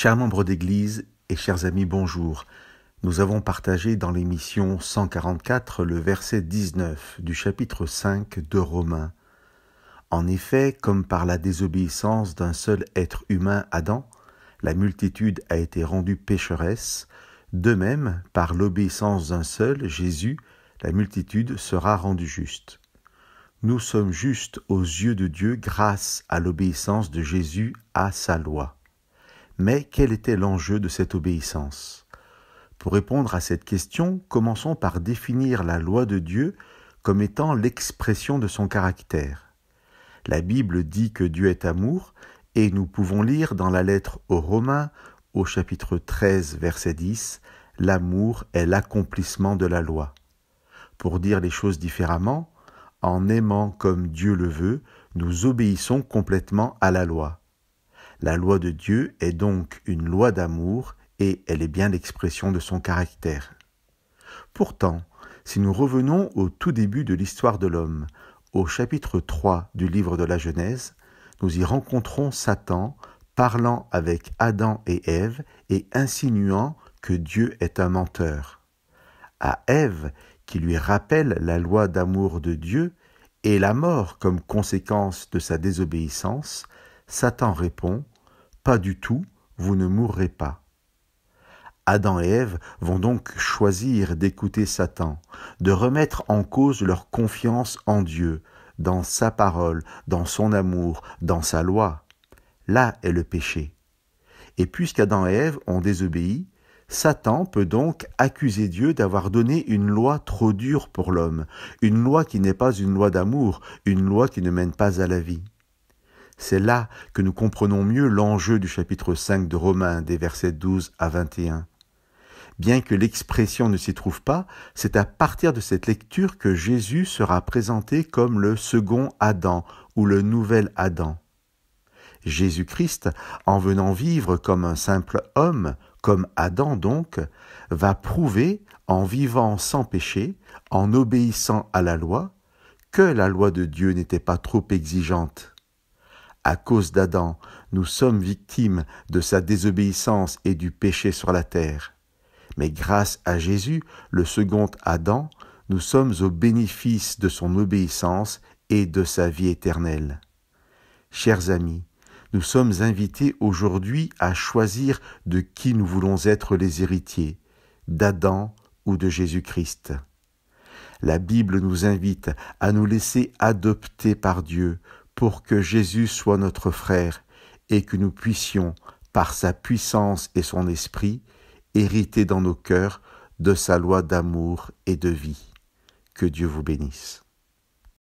Chers membres d'Église et chers amis, bonjour. Nous avons partagé dans l'émission 144 le verset 19 du chapitre 5 de Romains. En effet, comme par la désobéissance d'un seul être humain, Adam, la multitude a été rendue pécheresse, de même, par l'obéissance d'un seul, Jésus, la multitude sera rendue juste. Nous sommes justes aux yeux de Dieu grâce à l'obéissance de Jésus à sa loi. Mais quel était l'enjeu de cette obéissance ? Pour répondre à cette question, commençons par définir la loi de Dieu comme étant l'expression de son caractère. La Bible dit que Dieu est amour, et nous pouvons lire dans la lettre aux Romains, au chapitre 13, verset 10, « L'amour est l'accomplissement de la loi ». Pour dire les choses différemment, en aimant comme Dieu le veut, nous obéissons complètement à la loi. La loi de Dieu est donc une loi d'amour et elle est bien l'expression de son caractère. Pourtant, si nous revenons au tout début de l'histoire de l'homme, au chapitre 3 du livre de la Genèse, nous y rencontrons Satan parlant avec Adam et Ève et insinuant que Dieu est un menteur. À Ève, qui lui rappelle la loi d'amour de Dieu et la mort comme conséquence de sa désobéissance, Satan répond « Pas du tout, vous ne mourrez pas ». Adam et Ève vont donc choisir d'écouter Satan, de remettre en cause leur confiance en Dieu, dans sa parole, dans son amour, dans sa loi. Là est le péché. Et puisqu'Adam et Ève ont désobéi, Satan peut donc accuser Dieu d'avoir donné une loi trop dure pour l'homme, une loi qui n'est pas une loi d'amour, une loi qui ne mène pas à la vie. C'est là que nous comprenons mieux l'enjeu du chapitre 5 de Romains, des versets 12 à 21. Bien que l'expression ne s'y trouve pas, c'est à partir de cette lecture que Jésus sera présenté comme le second Adam ou le nouvel Adam. Jésus-Christ, en venant vivre comme un simple homme, comme Adam donc, va prouver, en vivant sans péché, en obéissant à la loi, que la loi de Dieu n'était pas trop exigeante. À cause d'Adam, nous sommes victimes de sa désobéissance et du péché sur la terre. Mais grâce à Jésus, le second Adam, nous sommes au bénéfice de son obéissance et de sa vie éternelle. Chers amis, nous sommes invités aujourd'hui à choisir de qui nous voulons être les héritiers, d'Adam ou de Jésus-Christ. La Bible nous invite à nous laisser adopter par Dieu pour que Jésus soit notre frère et que nous puissions, par sa puissance et son esprit, hériter dans nos cœurs de sa loi d'amour et de vie. Que Dieu vous bénisse.